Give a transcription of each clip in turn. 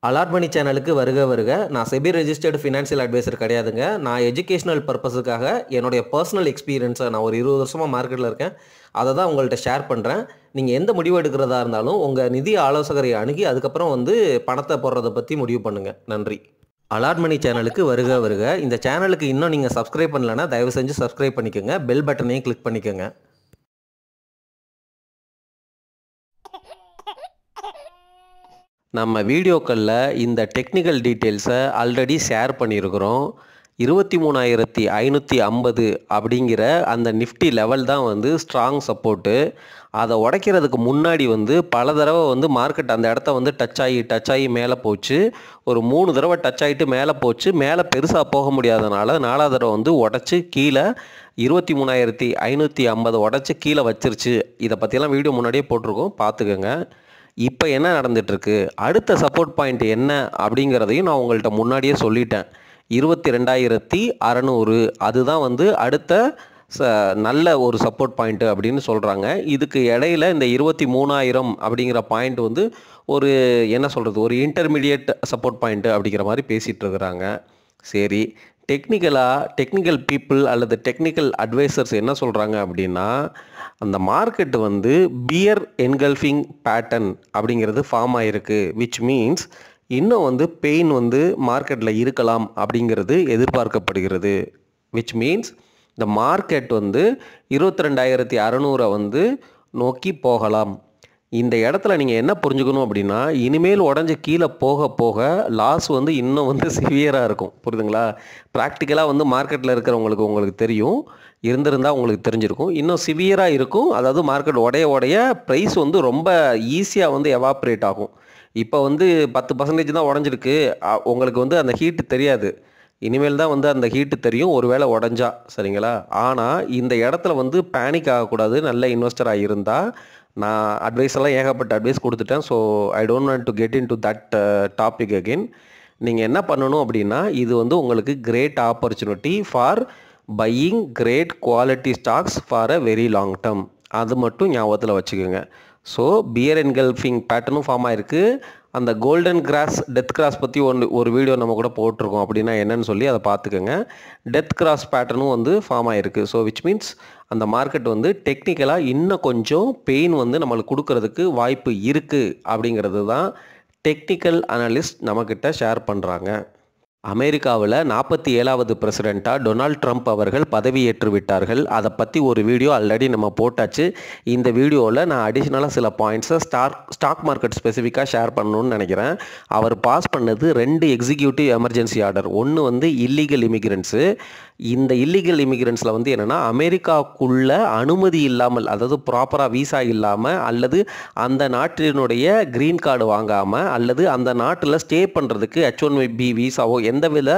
Allot மணி சேனலுக்கு வருக வருக. நான் செபி ரெஜிஸ்டர்டு ஃபினான்ஷியல் அட்வைசர் கிடையாதுங்க. நான் எஜுகேஷனல் பர்ப்பஸுக்காக என்னுடைய பர்சனல் எக்ஸ்பீரியன்ஸை நான் ஒரு 20 வருஷமாக மார்க்கெட்டில் இருக்கேன். அதை தான் உங்கள்கிட்ட ஷேர் பண்ணுறேன். நீங்கள் எந்த முடிவு எடுக்கிறதா இருந்தாலும் உங்கள் நிதி ஆலோசகரை அணுகி அதுக்கப்புறம் பணத்தை போடுறதை பற்றி முடிவு பண்ணுங்கள். நன்றி. அலாட் மணி சேனலுக்கு வருக வருக. இந்த சேனலுக்கு இன்னும் நீங்கள் சப்ஸ்கிரைப் பண்ணலைன்னா தயவு செஞ்சு சப்ஸ்கிரைப் பண்ணிக்கோங்க. பெல் பட்டனையும் கிளிக் பண்ணிக்கோங்க. நம்ம வீடியோக்களில் இந்த டெக்னிக்கல் டீட்டெயில்ஸை ஆல்ரெடி ஷேர் பண்ணியிருக்கிறோம். 23,550 அப்படிங்கிற அந்த நிஃப்டி லெவல் தான் ஸ்ட்ராங் சப்போர்ட்டு. அதை உடைக்கிறதுக்கு முன்னாடி பல தடவை மார்க்கெட் அந்த இடத்த டச் ஆகி மேலே போச்சு. ஒரு 3 தடவை டச் ஆகிட்டு மேலே போச்சு. மேலே பெருசாக போக முடியாதனால 4வது தடவை உடச்சி கீழே 23,550 உடச்சி கீழே வச்சிருச்சு. இதை பற்றியெல்லாம் வீடியோ முன்னாடியே போட்டிருக்கோம், பார்த்துக்கோங்க. இப்போ என்ன நடந்துகிட்ருக்கு, அடுத்த சப்போர்ட் பாயிண்ட் என்ன அப்படிங்கிறதையும் நான் உங்கள்கிட்ட முன்னாடியே சொல்லிட்டேன். 22,600 அதுதான் அடுத்த நல்ல ஒரு சப்போர்ட் பாயிண்ட்டு அப்படின்னு சொல்கிறாங்க. இதுக்கு இடையில இந்த 23,000 அப்படிங்கிற பாயிண்ட் ஒரு என்ன சொல்கிறது, ஒரு இன்டர்மீடியட் சப்போர்ட் பாயிண்ட்டு அப்படிங்கிற மாதிரி பேசிகிட்டு இருக்கிறாங்க. சரி, டெக்னிக்கல் பீப்புள் அல்லது டெக்னிக்கல் அட்வைசர்ஸ் என்ன சொல்கிறாங்க அப்படின்னா, அந்த மார்க்கெட் பியர் என்கல்ஃபிங் பேட்டர்ன் அப்படிங்கிறது ஃபார்ம் ஆகிருக்கு. விச் மீன்ஸ் இன்னும் பெயின் மார்க்கெட்டில் இருக்கலாம் அப்படிங்கிறது எதிர்பார்க்கப்படுகிறது. விச் மீன்ஸ் இந்த மார்க்கெட் 22,600 நோக்கி போகலாம். இந்த இடத்துல நீங்கள் என்ன புரிஞ்சுக்கணும் அப்படின்னா, இனிமேல் உடஞ்சி கீழே போக போக லாஸ் இன்னும் சிவியராக இருக்கும். புரியுதுங்களா? ப்ராக்டிக்கலாக மார்க்கெட்டில் இருக்கிறவங்களுக்கு உங்களுக்கு தெரியும், இருந்திருந்தால் உங்களுக்கு தெரிஞ்சிருக்கும். இன்னும் சிவியராக இருக்கும். அதாவது மார்க்கெட் உடைய ப்ரைஸ் ரொம்ப ஈஸியாக எவாப்ரேட் ஆகும். இப்போ 10% தான் உடஞ்சிருக்கு. உங்களுக்கு அந்த ஹீட்டு தெரியாது. இனிமேல் தான் அந்த ஹீட்டு தெரியும் ஒருவேளை உடஞ்சா. சரிங்களா? ஆனால் இந்த இடத்துல பேனிக் ஆகக்கூடாது. நல்ல இன்வெஸ்டராக இருந்தால், நான் அட்வைஸெல்லாம் ஏகப்பட்ட அட்வைஸ் கொடுத்துட்டேன். So I don't want to get into that topic again. நீங்கள் என்ன பண்ணணும் அப்படின்னா, இது உங்களுக்கு great opportunity for buying great quality stocks for a very long term. அது மட்டும் ஞாபகத்தில் வச்சுக்கோங்க. ஸோ பியர் என்கல்ஃபிங் பேட்டர்னும் ஃபார்ம் ஆகிருக்கு. அந்த கோல்டன் கிராஸ், டெத் கிராஸ் பற்றி ஒரு வீடியோ நம்ம கூட போட்டிருக்கோம். அப்படின்னா என்னன்னு சொல்லி அதை பார்த்துக்கோங்க. டெத் கிராஸ் பேட்டர்னும் ஃபார்ம் ஆகிருக்கு. ஸோ விச் மீன்ஸ் அந்த மார்க்கெட் டெக்னிக்கலாக இன்னும் கொஞ்சம் பெயின் நம்மளுக்கு கொடுக்கறதுக்கு வாய்ப்பு இருக்குது அப்படிங்கிறது தான் டெக்னிக்கல் அனலிஸ்ட் நம்மக்கிட்ட ஷேர் பண்ணுறாங்க. அமெரிக்காவில் 47வது பிரசிடெண்ட்டாக டொனால்ட் ட்ரம்ப் அவர்கள் பதவியேற்று விட்டார்கள். அதை பற்றி ஒரு வீடியோ ஆல்ரெடி நம்ம போட்டாச்சு. இந்த வீடியோவில் நான் அடிஷ்னலாக சில பாயிண்ட்ஸை ஸ்டாக் மார்க்கெட் ஸ்பெசிஃபிக்காக ஷேர் பண்ணணும்னு நினைக்கிறேன். அவர் பாஸ் பண்ணது 2 எக்ஸிக்யூட்டிவ் எமர்ஜென்சி ஆர்டர். ஒன்று இல்லீகல் இமிகிரண்ட்ஸு. இந்த இல்லீகல் இமிகிரண்ட்ஸில் என்னென்னா, அமெரிக்காவுக்குள்ள அனுமதி இல்லாமல், அதாவது ப்ராப்பராக வீசா இல்லாமல், அல்லது அந்த நாட்டினுடைய க்ரீன் கார்டு வாங்காமல், அல்லது அந்த நாட்டில் ஸ்டே பண்ணுறதுக்கு H1B வீசாவோ எந்தவித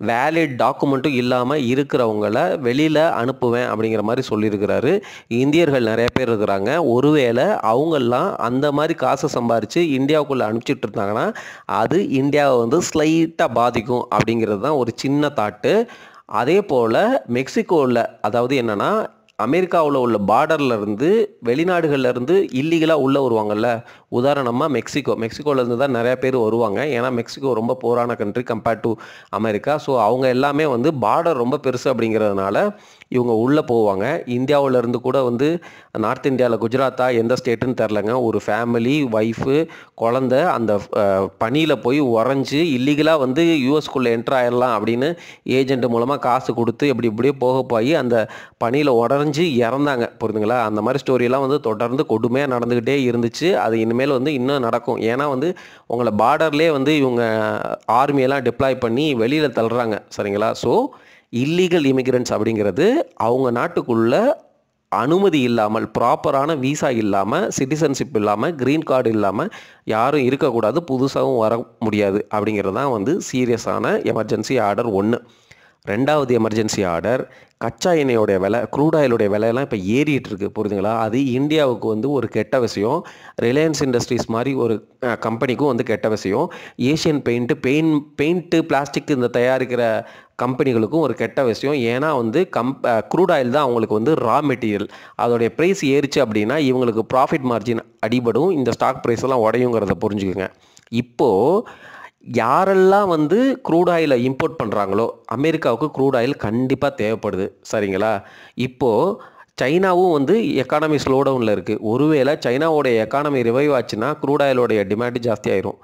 வேலிட் டாக்குமெண்ட்டும் இல்லாமல் இருக்கிறவங்கள வெளியில் அனுப்புவேன் அப்படிங்கிற மாதிரி சொல்லியிருக்கிறாரு. இந்தியர்கள் நிறைய பேர் இருக்கிறாங்க. ஒருவேளை அவங்கெல்லாம் அந்த மாதிரி காசை சம்பாரித்து இந்தியாவுக்குள்ளே அனுப்பிச்சிட்டு இருந்தாங்கன்னா, அது இந்தியாவை ஸ்லைட்டாக பாதிக்கும் அப்படிங்கிறது தான் ஒரு சின்ன தாட்டு. அதே போல் மெக்சிகோவில், அதாவது என்னென்னா, அமெரிக்காவில் உள்ள பார்டர்லேருந்து வெளிநாடுகள்லேருந்து இல்லீகலாக உள்ளே வருவாங்கள்ல. உதாரணமாக மெக்சிகோவிலேருந்து தான் நிறையா பேர் வருவாங்க. ஏன்னா மெக்சிகோ ரொம்ப போரான country compared to America. So அவங்க எல்லாமே பார்டர் ரொம்ப பெருசு அப்படிங்கிறதுனால இவங்க உள்ளே போவாங்க. இந்தியாவிலேருந்து கூட நார்த் இந்தியாவில் குஜராத்தா எந்த ஸ்டேட்டுன்னு தெரிலங்க, ஒரு ஃபேமிலி, ஒய்ஃபு, குழந்த அந்த பனியில் போய் உறைஞ்சி இல்லீகலாக யூஎஸ்குள்ளே என்ட்ரு ஆயிடலாம் அப்படின்னு ஏஜென்ட் மூலமாக காசு கொடுத்து இப்படியே போய் அந்த பனியில் உடஞ்சி இறந்தாங்க. புரியுதுங்களா? அந்த மாதிரி ஸ்டோரியெல்லாம் தொடர்ந்து கொடுமையாக நடந்துக்கிட்டே இருந்துச்சு. அது இனிமேல் இன்னும் நடக்கும். ஏன்னா உங்களை பார்டர்லேயே இவங்க ஆர்மியெல்லாம் டிப்ளாய் பண்ணி வெளியில் தள்ளுறாங்க. சரிங்களா? ஸோ இல்லீகல் இமிகிரண்ட்ஸ் அப்படிங்கிறது அவங்க நாட்டுக்குள்ளே அனுமதி இல்லாமல், ப்ராப்பரான வீசா இல்லாமல், சிட்டிசன்ஷிப் இல்லாமல், க்ரீன் கார்டு இல்லாமல் யாரும் இருக்கக்கூடாது, புதுசாகவும் வர முடியாது அப்படிங்கிறது தான் சீரியஸான எமர்ஜென்சி ஆர்டர் 1. 2வது எமர்ஜென்சி ஆர்டர், கச்சா எண்ணெயோடைய விலை, க்ரூட் ஆயிலுடைய விலையெல்லாம் இப்போ ஏறிட்டு இருக்கு. புரியுதுங்களா? அது இந்தியாவுக்கு ஒரு கெட்ட விஷயம். ரிலையன்ஸ் இண்டஸ்ட்ரீஸ் மாதிரி ஒரு கம்பெனிக்கும் கெட்ட விஷயம். ஏஷியன் பெயிண்ட்டு பிளாஸ்டிக் இந்த தயாரிக்கிற கம்பெனிகளுக்கும் ஒரு கெட்ட விஷயம். ஏன்னா க்ரூட் ஆயில் தான் அவங்களுக்கு ரா மெட்டீரியல். அதோடைய ப்ரைஸ் ஏறிச்சு அப்படின்னா இவங்களுக்கு ப்ராஃபிட் மார்ஜின் அடிபடும், இந்த ஸ்டாக் ப்ரைஸ் எல்லாம் உடையுங்கிறத புரிஞ்சுக்குங்க. இப்போது யாரெல்லாம் வந்து க்ரூட் ஆயிலை இம்போர்ட் பண்ணுறாங்களோ அமெரிக்காவுக்கு க்ரூட் ஆயில் கண்டிப்பாக தேவைப்படுது. சரிங்களா? இப்போது சைனாவும் வந்து எக்கானமி ஸ்லோ டவுனில் இருக்குது. ஒருவேளை சைனாவோடைய எக்கானமி ரிவைவ் ஆச்சுன்னா க்ரூட் ஆயிலோடைய டிமாண்டு ஜாஸ்தி ஆயிரும்.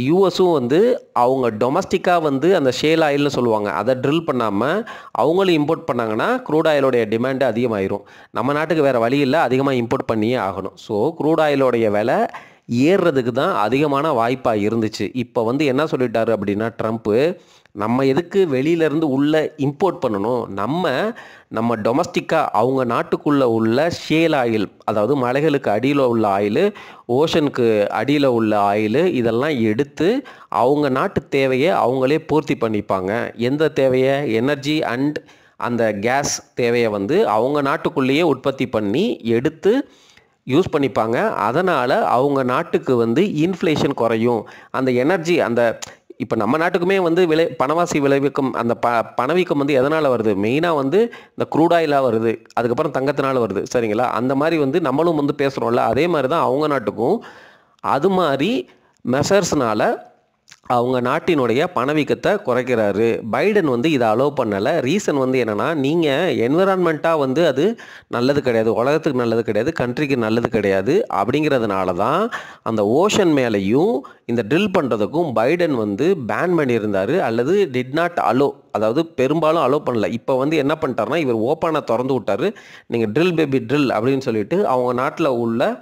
யூஎஸும் வந்து அவங்க டொமஸ்டிக்காக வந்து அந்த ஷேல் ஆயில்னு சொல்லுவாங்க, அதை ட்ரில் பண்ணாமல் அவங்களும் இம்போர்ட் பண்ணாங்கன்னா க்ரூட் ஆயிலோடைய டிமாண்டு அதிகமாயிரும். நம்ம நாட்டுக்கு வேறு வழி இல்லை, அதிகமாக இம்போர்ட் பண்ணியே ஆகணும். ஸோ க்ரூட் ஆயிலோடைய விலை ஏறுறதுக்கு தான் அதிகமான வாய்ப்பாக இருந்துச்சு. இப்போ வந்து என்ன சொல்லிட்டாரு அப்படின்னா ட்ரம்ப்பு, நம்ம எதுக்கு வெளியிலேருந்து உள்ளே இம்போர்ட் பண்ணணும், நம்ம டொமஸ்டிக்காக அவங்க நாட்டுக்குள்ளே உள்ள ஷேல் ஆயில், அதாவது மலைகளுக்கு அடியில் உள்ள ஆயிலு, ஓஷனுக்கு அடியில் உள்ள ஆயிலு, இதெல்லாம் எடுத்து அவங்க நாட்டு தேவையை அவங்களே பூர்த்தி பண்ணிப்பாங்க. எந்த தேவையை? எனர்ஜி அண்ட் அந்த கேஸ் தேவையை வந்து அவங்க நாட்டுக்குள்ளேயே உற்பத்தி பண்ணி எடுத்து யூஸ் பண்ணிப்பாங்க. அதனால் அவங்க நாட்டுக்கு வந்து இன்ஃப்ளேஷன் குறையும். அந்த எனர்ஜி அந்த இப்போ நம்ம நாட்டுக்குமே வந்து பணவாசி விளைவிக்கும் அந்த பணவீக்கம் வந்து எதனால் வருது? மெயினாக வந்து இந்த க்ரூட் ஆயிலாக வருது, அதுக்கப்புறம் தங்கத்தினால வருது. சரிங்களா? அந்த மாதிரி வந்து நம்மளும் வந்து பேசுகிறோம்ல, அதே மாதிரி தான் அவங்க நாட்டுக்கும் அது மாதிரி மெஷர்ஸ்னால அவங்க நாட்டினுடைய பணவீக்கத்தை குறைக்கிறாரு. பைடன் வந்து இதை அலோவ் பண்ணலை. ரீசன் வந்து என்னென்னா, நீங்கள் என்விரான்மெண்ட்டாக வந்து அது நல்லது கிடையாது, உலகத்துக்கு நல்லது கிடையாது, கண்ட்ரிக்கு நல்லது கிடையாது. அப்படிங்கிறதுனால தான் அந்த ஓஷன் மேலேயும் இந்த ட்ரில் பண்ணுறதுக்கும் பைடன் வந்து பேன் பண்ணியிருந்தார், அல்லது டிட் நாட் அலோ, அதாவது பெரும்பாலும் அலோவ் பண்ணல. இப்போ வந்து என்ன பண்ணிட்டாருன்னா, இவர் ஓப்பனாக திறந்து விட்டார், நீங்கள் ட்ரில் பேபி ட்ரில் அப்படின்னு சொல்லிட்டு அவங்க நாட்டில் உள்ள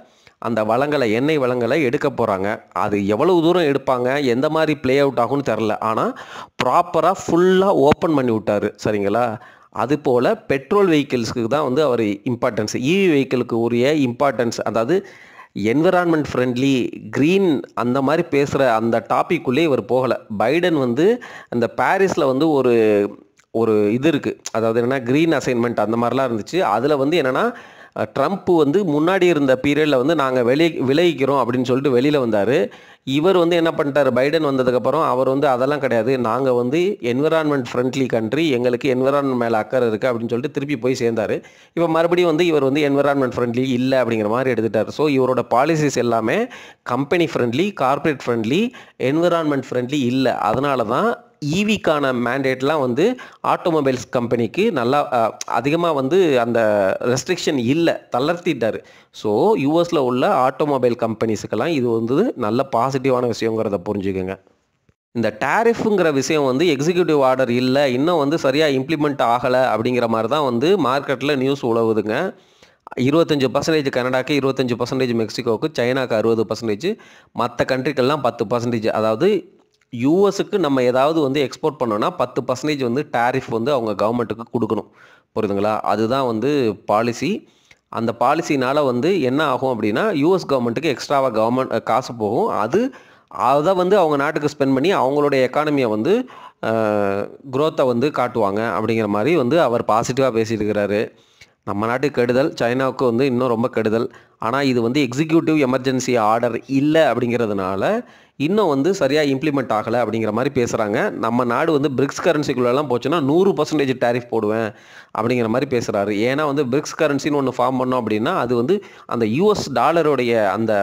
அந்த வளங்களை, எண்ணெய் வளங்களை எடுக்க போகிறாங்க. அது எவ்வளவு தூரம் எடுப்பாங்க, எந்த மாதிரி ப்ளே அவுட் ஆகும்னு தெரில. ஆனால் ப்ராப்பராக ஃபுல்லாக ஓப்பன் பண்ணி விட்டார். சரிங்களா? அதுபோல் பெட்ரோல் வெஹிக்கிள்ஸுக்கு தான் வந்து அவர் இம்பார்ட்டன்ஸ், இவி வெஹிக்கிளுக்கு உரிய இம்பார்ட்டன்ஸ், அதாவது என்விரான்மெண்ட் ஃப்ரெண்ட்லி, க்ரீன், அந்த மாதிரி பேசுகிற அந்த டாப்பிக்குள்ளே இவர் போகலை. பைடன் வந்து அந்த பாரிஸில் வந்து ஒரு இது இருக்குது, அதாவது என்னென்னா க்ரீன் அசைன்மெண்ட் அந்த மாதிரிலாம் இருந்துச்சு. அதில் வந்து என்னென்னா ட்ரம்ப் வந்து முன்னாடி இருந்த பீரியடில் வந்து நாங்கள் விலகிக்கிறோம் அப்படின்னு சொல்லிட்டு வெளியில் வந்தார். இவர் வந்து என்ன பண்ணிட்டார், பைடன் வந்ததுக்கப்புறம் அவர் வந்து அதெல்லாம் கிடையாது, நாங்கள் வந்து என்விரான்மெண்ட் ஃப்ரெண்ட்லி கண்ட்ரி, எங்களுக்கு என்விரான்மெண்ட் மேலே அக்கறை இருக்குது அப்படின்னு சொல்லிட்டு திருப்பி போய் சேர்ந்தார். இப்போ மறுபடியும் வந்து இவர் வந்து என்விரான்மெண்ட் ஃப்ரெண்ட்லி இல்லை அப்படிங்கிற மாதிரி எடுத்துட்டார். ஸோ இவரோட பாலிசிஸ் எல்லாமே company friendly, corporate friendly, environment friendly இல்லை. அதனால தான் ஈவிக்கான மேண்டேட்லாம் வந்து ஆட்டோமொபைல்ஸ் கம்பெனிக்கு நல்லா அதிகமாக வந்து அந்த ரெஸ்ட்ரிக்ஷன் இல்லை, தளர்த்திட்டார். ஸோ யூஎஸில் உள்ள ஆட்டோமொபைல் கம்பெனிஸுக்கெல்லாம் இது வந்து நல்ல பாசிட்டிவான விஷயங்கிறத புரிஞ்சுக்கோங்க. இந்த டேரிஃபுங்கிற விஷயம் வந்து எக்ஸிக்யூட்டிவ் ஆர்டர் இல்லை, இன்னும் வந்து சரியாக இம்ப்ளிமெண்ட் ஆகலை அப்படிங்கிற மாதிரி தான் வந்து மார்க்கெட்டில் நியூஸ் உழவுதுங்க. 25% கனடாக்கு, 25% மெக்சிகோவுக்கு, சைனாக்கு 60%, மற்ற கண்ட்ரிக்கெல்லாம் 10%. அதாவது யூஎஸுக்கு நம்ம ஏதாவது வந்து எக்ஸ்போர்ட் பண்ணோன்னா 10% வந்து டேரிஃப் வந்து அவங்க கவர்மெண்ட்டுக்கு கொடுக்கணும். புரியுதுங்களா? அதுதான் வந்து பாலிசி. அந்த பாலிசினால் வந்து என்ன ஆகும் அப்படின்னா, யூஎஸ் கவர்மெண்ட்டுக்கு எக்ஸ்ட்ராவாக காசு போகும். அதை வந்து அவங்க நாட்டுக்கு ஸ்பெண்ட் பண்ணி அவங்களுடைய எக்கானமியை வந்து க்ரோத்தை வந்து காட்டுவாங்க அப்படிங்கிற மாதிரி வந்து அவர் பாசிட்டிவாக பேசிட்டு இருக்கிறாரு. நம்ம நாட்டுக்கு கெடுதல், சைனாவுக்கு வந்து இன்னும் ரொம்ப கெடுதல். ஆனால் இது வந்து எக்ஸிக்யூட்டிவ் எமர்ஜென்சி ஆர்டர் இல்லை அப்படிங்கிறதுனால இன்னும் வந்து சரியாக இம்ப்ளிமெண்ட் ஆகலை அப்படிங்கிற மாதிரி பேசுகிறாங்க. நம்ம நாடு வந்து பிரிக்ஸ் கரன்சிக்குள்ளெல்லாம் போச்சுன்னா 100% டேரிஃப் போடுவேன் அப்படிங்கிற மாதிரி பேசுகிறாரு. ஏன்னா வந்து பிரிக்ஸ் கரன்சின்னு ஒன்று ஃபார்ம் பண்ணோம் அப்படின்னா அது வந்து அந்த யூஎஸ் டாலருடைய அந்த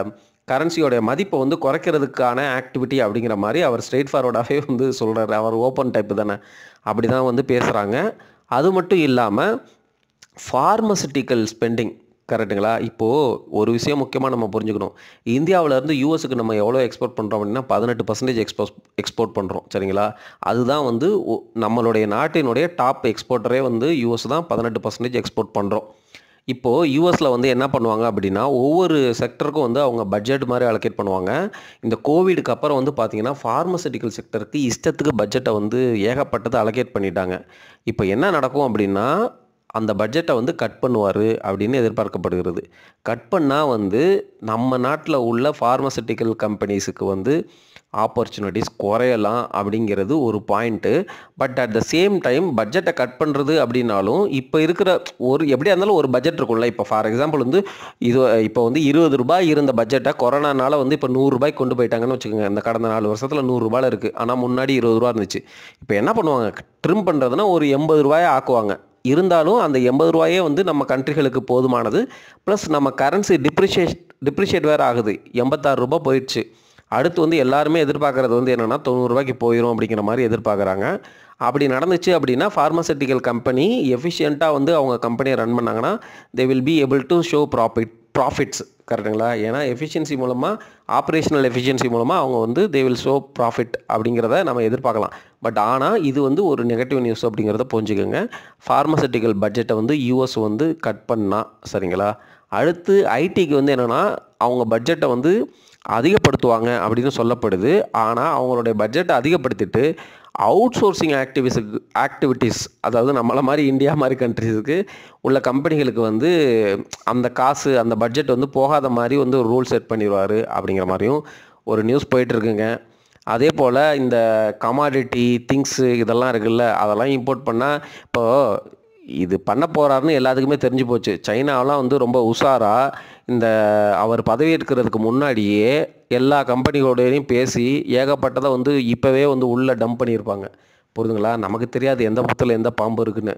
கரன்சியோடைய மதிப்பை வந்து குறைக்கிறதுக்கான ஆக்டிவிட்டி அப்படிங்கிற மாதிரி அவர் ஸ்ட்ரெயிட் ஃபார்வர்டாகவே வந்து சொல்கிறாரு. அவர் ஓப்பன் டைப்பு தானே, அப்படி தான் வந்து பேசுகிறாங்க. அது மட்டும் இல்லாமல் ஃபார்மசிட்டிக்கல் ஸ்பெண்டிங், கரெக்டுங்களா? இப்போது ஒரு விஷயம் முக்கியமாக நம்ம புரிஞ்சுக்கணும். இந்தியாவிலேருந்து யூஎஸுக்கு நம்ம எவ்வளோ எக்ஸ்போர்ட் பண்ணுறோம் அப்படின்னா 18% எக்ஸ்போர்ட் பண்ணுறோம். சரிங்களா? அதுதான் வந்து நம்மளுடைய நாட்டினுடைய டாப் எக்ஸ்போர்ட்டரே வந்து யூஎஸ் தான், 18% எக்ஸ்போர்ட் பண்ணுறோம். இப்போது யூஎஸில் வந்து என்ன பண்ணுவாங்க அப்படின்னா, ஒவ்வொரு செக்டருக்கும் வந்து அவங்க பட்ஜெட் மாதிரி அலோகேட் பண்ணுவாங்க. இந்த கோவிடுக்கு அப்புறம் வந்து பார்த்திங்கன்னா ஃபார்மசிட்டிக்கல் செக்டருக்கு இஷ்டத்துக்கு பட்ஜெட்டை வந்து ஏகப்பட்டதை அலோகேட் பண்ணிட்டாங்க. இப்போ என்ன நடக்கும் அப்படின்னா, அந்த பட்ஜெட்டை வந்து கட் பண்ணுவார் அப்படின்னு எதிர்பார்க்கப்படுகிறது. கட் பண்ணால் வந்து நம்ம நாட்டில் உள்ள ஃபார்மசிட்டிக்கல் கம்பெனிஸுக்கு வந்து ஆப்பர்ச்சுனிட்டிஸ் குறையலாம் அப்படிங்கிறது ஒரு point. But at the same time பட்ஜெட்டை கட் பண்ணுறது அப்படின்னாலும் இப்போ இருக்கிற எப்படியா இருந்தாலும் ஒரு பட்ஜெட் இருக்கும்ல. இப்போ ஃபார் எக்ஸாம்பிள் வந்து இப்போ வந்து ₹20 இருந்த பட்ஜெட்டை கொரோனானால வந்து இப்போ ₹100 கொண்டு போயிட்டாங்கன்னு வச்சுக்கோங்க. இந்த கடந்த 4 வருஷத்தில் ₹100 இருக்குது. ஆனால் முன்னாடி ₹20 இருந்துச்சு. இப்போ என்ன பண்ணுவாங்க, ட்ரிம் பண்ணுறதுனா ஒரு ₹80 ஆக்குவாங்க. இருந்தாலும் அந்த ₹80 வந்து நம்ம கண்ட்ரிகளுக்கு போதுமானது. ப்ளஸ் நம்ம கரன்சி டிப்ரிஷியேட் வேறு ஆகுது. ₹86 போயிடுச்சு. அடுத்து வந்து எல்லாருமே எதிர்பார்க்குறது வந்து என்னென்னா 90 ரூபாய்க்கு போயிடும் அப்படிங்கிற மாதிரி எதிர்பார்க்குறாங்க. அப்படி நடந்துச்சு அப்படின்னா ஃபார்மசூட்டிக்கல் கம்பெனி எஃபிஷியண்ட்டாக வந்து அவங்க கம்பெனியை ரன் பண்ணாங்கன்னா they will be able to show profits. கரெக்டுங்களா? ஏன்னா எஃபிஷியன்சி மூலமாக, ஆப்ரேஷனல் எஃபிஷியன்சி மூலமாக அவங்க வந்து தே வில் ஷோ ப்ராஃபிட் அப்படிங்கிறத நம்ம எதிர்பார்க்கலாம். பட் ஆனால் இது வந்து ஒரு நெகட்டிவ் நியூஸ் அப்படிங்கிறத புரிஞ்சுக்கோங்க. ஃபார்மசூட்டிக்கல் பட்ஜெட்டை வந்து யூஎஸ் வந்து கட் பண்ணா சரிங்களா. அடுத்து ஐடிக்கு வந்து என்னென்னா அவங்க பட்ஜெட்டை வந்து அதிகப்படுத்துவாங்க அப்படின்னு சொல்லப்படுது. ஆனால் அவங்களுடைய பட்ஜெட்டை அதிகப்படுத்திட்டு அவுட் சோர்சிங் ஆக்டிவிட்டீஸ், அதாவது நம்மளை மாதிரி இந்தியா மாதிரி கண்ட்ரிஸுக்கு உள்ள கம்பெனிகளுக்கு வந்து அந்த காசு, அந்த பட்ஜெட் வந்து போகாத மாதிரி வந்து ஒரு ரூல் செட் பண்ணிடுவார் அப்படிங்கிற மாதிரியும் ஒரு நியூஸ் போயிட்டுருக்குங்க. அதே போல் இந்த கமாடிட்டி திங்ஸு இதெல்லாம் இருக்குல்ல, அதெல்லாம் இம்போர்ட் பண்ணால் இப்போது இது பண்ண போகிறாருன்னு எல்லாத்துக்குமே தெரிஞ்சு போச்சு. சைனாவெலாம் வந்து ரொம்ப உஷாராக இந்த அவர் பதவியேற்கிறதுக்கு முன்னாடியே எல்லா கம்பெனிகளோடையும் பேசி ஏகப்பட்டதை வந்து இப்போவே வந்து உள்ளே டம்ப் பண்ணியிருப்பாங்க. புரியுதுங்களா? நமக்கு தெரியாது எந்த புத்தில் எந்த பாம்பு இருக்குன்னு.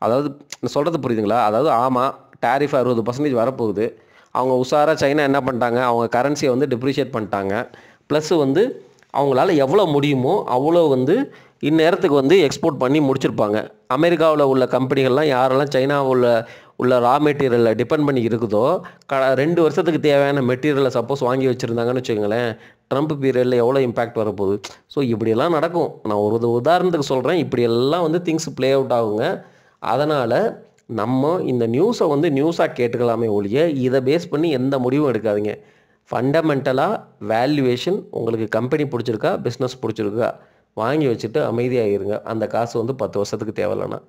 அதாவது சொல்கிறது புரியுதுங்களா? அதாவது ஆமாம், டேரிஃப் 60% வரப்போகுது. அவங்க உஷாராக சைனா என்ன பண்ணிட்டாங்க, அவங்க கரன்சியை வந்து டிப்ரிஷியேட் பண்ணிட்டாங்க. ப்ளஸ் வந்து அவங்களால எவ்வளோ முடியுமோ அவ்வளோ வந்து இந்நேரத்துக்கு வந்து எக்ஸ்போர்ட் பண்ணி முடிச்சிருப்பாங்க. அமெரிக்காவில் உள்ள கம்பெனிகள்லாம் யாரெல்லாம் சைனாவில் உள்ள ரா மெட்டீரியலை டிபெண்ட் பண்ணி இருக்குதோ 2 வருஷத்துக்கு தேவையான மெட்டீரியலை சப்போஸ் வாங்கி வச்சுருந்தாங்கன்னு வச்சுக்கோங்களேன், ட்ரம்ப் பீரியடில் எவ்வளோ இம்பேக்ட் வரப்போகுது. ஸோ இப்படியெல்லாம் நடக்கும். நான் ஒரு உதாரணத்துக்கு சொல்கிறேன். இப்படியெல்லாம் வந்து திங்ஸ் ப்ளே அவுட் ஆகுங்க. அதனால் நம்ம இந்த நியூஸை வந்து நியூஸாக கேட்டுக்கலாமே ஒழிய இதை பேஸ் பண்ணி எந்த முடிவும் எடுக்காதீங்க. ஃபண்டமெண்டலாக வேல்யூவேஷன், உங்களுக்கு கம்பெனி பிடிச்சிருக்கா, பிஸ்னஸ் பிடிச்சிருக்கா, வாங்கி வச்சுட்டு அமைதியாக இருங்க. அந்த காசு வந்து 10 வருஷத்துக்கு தேவையில்லைன்னா